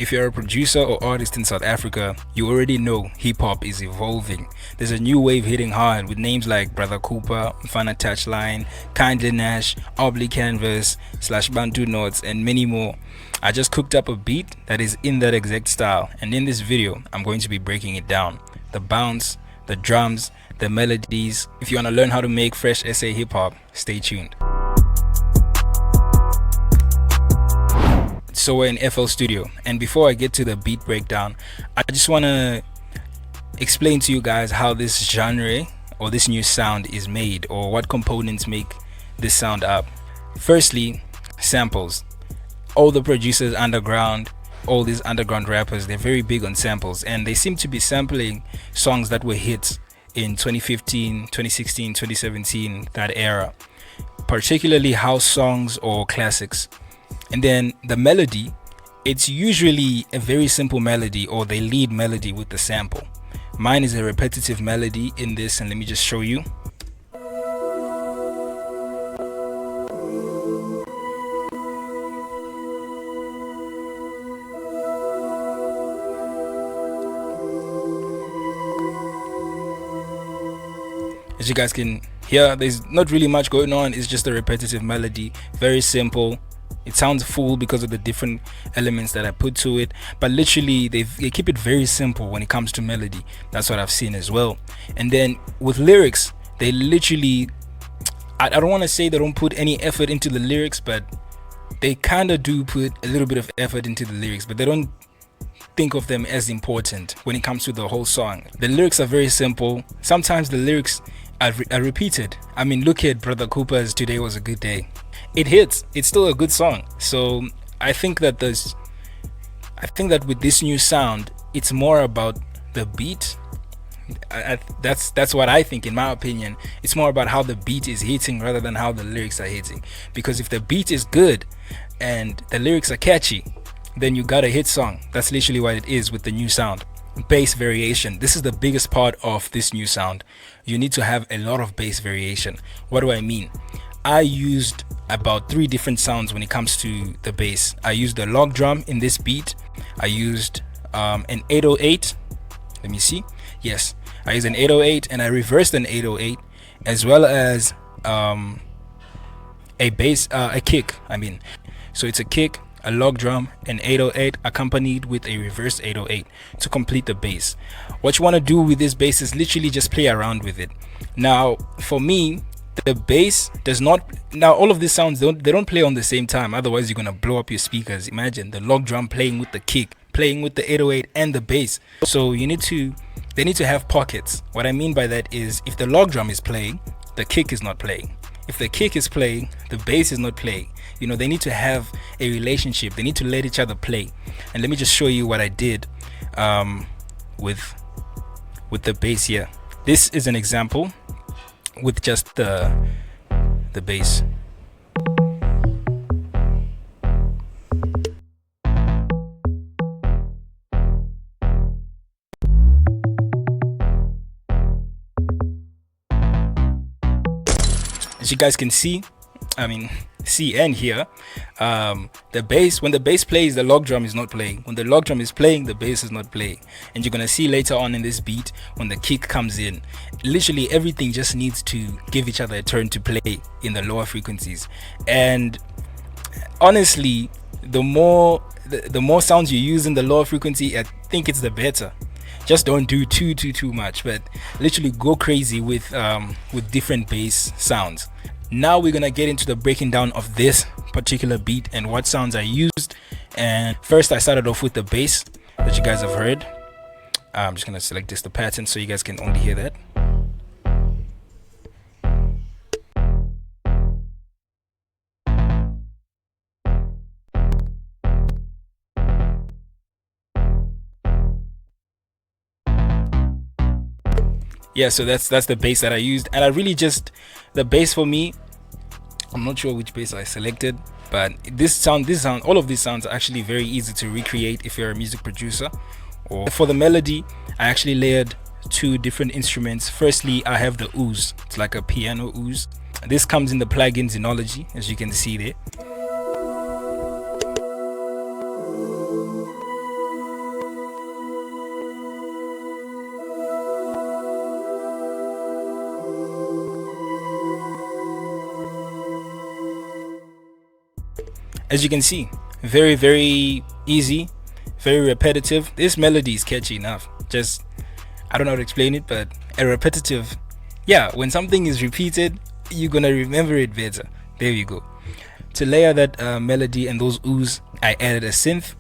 If you're a producer or artist in South Africa, you already know hip-hop is evolving. There's a new wave hitting hard with names like Brother Cooper, Mfana Touchline, Kindly Nash, Obli Canvas, /Bantu Notes, and many more. I just cooked up a beat that is in that exact style, and in this video, I'm going to be breaking it down. The bounce, the drums, the melodies. If you want to learn how to make fresh SA hip-hop, stay tuned. So we're in FL Studio, and before I get to the beat breakdown, I just want to explain to you guys how this genre or this new sound is made, or what components make this sound up. Firstly, samples. All the producers underground, all these underground rappers, they're very big on samples, and they seem to be sampling songs that were hits in 2015, 2016, 2017, that era, particularly house songs or classics. And then the melody, it's usually a very simple melody, or they lead melody with the sample. Mine is a repetitive melody in this, and let me just show you. As you guys can hear, there's not really much going on. It's just a repetitive melody, very simple. It sounds full because of the different elements that I put to it, but literally they keep it very simple when it comes to melody. That's what I've seen as well. And then with lyrics, they literally, I don't want to say they don't put any effort into the lyrics, but they kind of do put a little bit of effort into the lyrics, but they don't think of them as important when it comes to the whole song. The lyrics are very simple. Sometimes the lyrics are repeated. I mean, look at Brother Cooper's "Today Was a Good Day." It hits. It's still a good song. So I think that with this new sound, it's more about the beat. That's what I think, in my opinion. It's more about how the beat is hitting rather than how the lyrics are hitting. Because if the beat is good and the lyrics are catchy, then you got a hit song. That's literally what it is with the new sound. Bass variation. This is the biggest part of this new sound. You need to have a lot of bass variation. What do I mean? I used about 3 different sounds when it comes to the bass. I used the log drum in this beat. I used an 808. Let me see. Yes, I used an 808, and I reversed an 808, as well as a bass, a kick. So it's a kick, a log drum, an 808 accompanied with a reverse 808 to complete the bass. What you want to do with this bass is literally just play around with it. Now, for me, the bass does not, now all of these sounds, they don't play on the same time, otherwise you're gonna blow up your speakers. Imagine the log drum playing with the kick, playing with the 808 and the bass. So they need to have pockets. What I mean by that is, if the log drum is playing, the kick is not playing. If the kick is playing, the bass is not playing. You know, they need to have a relationship. They need to let each other play. And let me just show you what I did with the bass here. This is an example with just the bass. As you guys can see, see and hear, the bass, when the bass plays, the log drum is not playing. When the log drum is playing, the bass is not playing. And you're gonna see later on in this beat, when the kick comes in, literally everything just needs to give each other a turn to play in the lower frequencies. And honestly, the more sounds you use in the lower frequency, I think it's the better. Just don't do too much, but literally go crazy with different bass sounds. Now we're gonna get into the breaking down of this particular beat and what sounds I used. And first, I started off with the bass that you guys have heard. I'm just gonna select the pattern so you guys can only hear that. Yeah, so that's the bass that I used, and I really just, the bass for me, I'm not sure which bass I selected, but this sound, all of these sounds are actually very easy to recreate if you're a music producer. Or for the melody, I actually layered 2 different instruments. Firstly, I have the ooze. It's like a piano ooze. This comes in the plugin Xenology, as you can see there. as you can see, very easy, very repetitive. This melody is catchy enough. Just, I don't know how to explain it, but a repetitive, yeah, when something is repeated, you're gonna remember it better. There you go. To layer that melody and those oohs, I added a synth.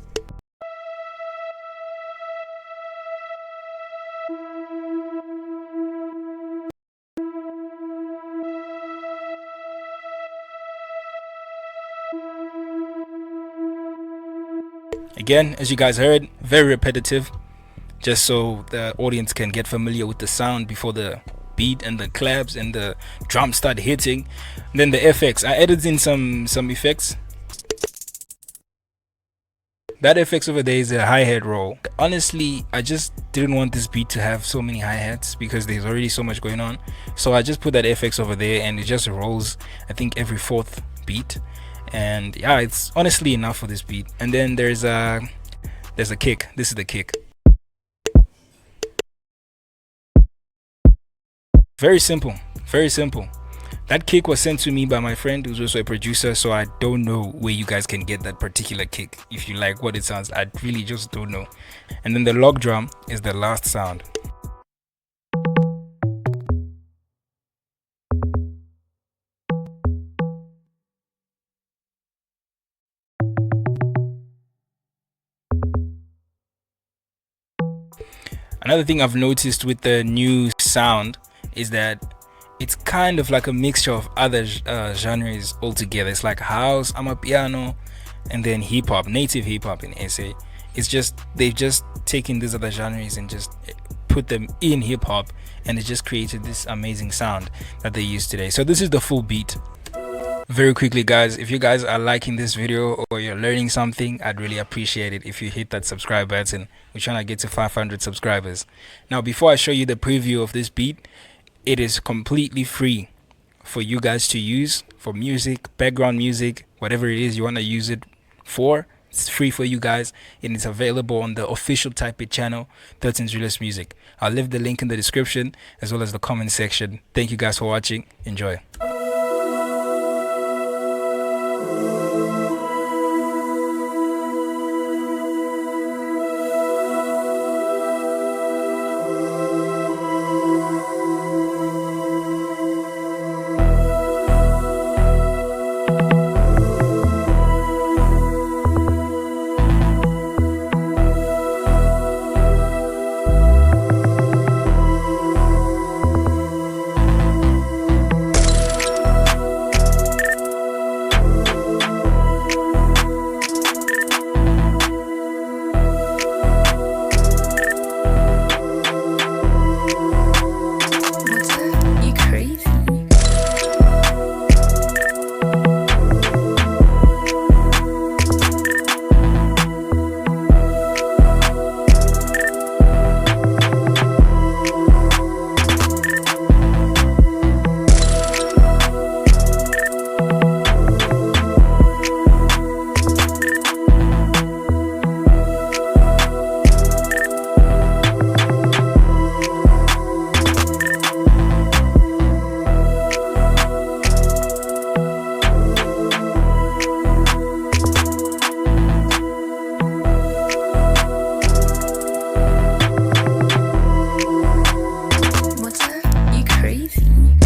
Again, as you guys heard, very repetitive, just so the audience can get familiar with the sound before the beat and the claps and the drums start hitting. And then the FX, I added in some effects. That FX over there is a hi-hat roll. Honestly, I just didn't want this beat to have so many hi-hats because there's already so much going on. So I just put that FX over there and it just rolls, I think, every fourth beat. And yeah, it's honestly enough for this beat. And then there's a kick. This is the kick. Very simple, very simple. That kick was sent to me by my friend who's also a producer, so I don't know where you guys can get that particular kick. If you like what it sounds, I really just don't know. And then the log drum is the last sound. Another thing I've noticed with the new sound is that it's kind of like a mixture of other genres altogether. It's like house, amapiano, and then hip hop, native hip hop in SA. It's just, they've just taken these other genres and just put them in hip hop, and it just created this amazing sound that they use today. So this is the full beat. Very quickly, guys, if you guys are liking this video or you're learning something, I'd really appreciate it if you hit that subscribe button. We're trying to get to 500 subscribers. Now, before I show you the preview of this beat, it is completely free for you guys to use for music, background music, whatever it is you want to use it for. It's free for you guys, and it's available on the official Type It channel, 13's Realest Music. I'll leave the link in the description as well as the comment section. Thank you guys for watching. Enjoy. Mutsa, you crazy?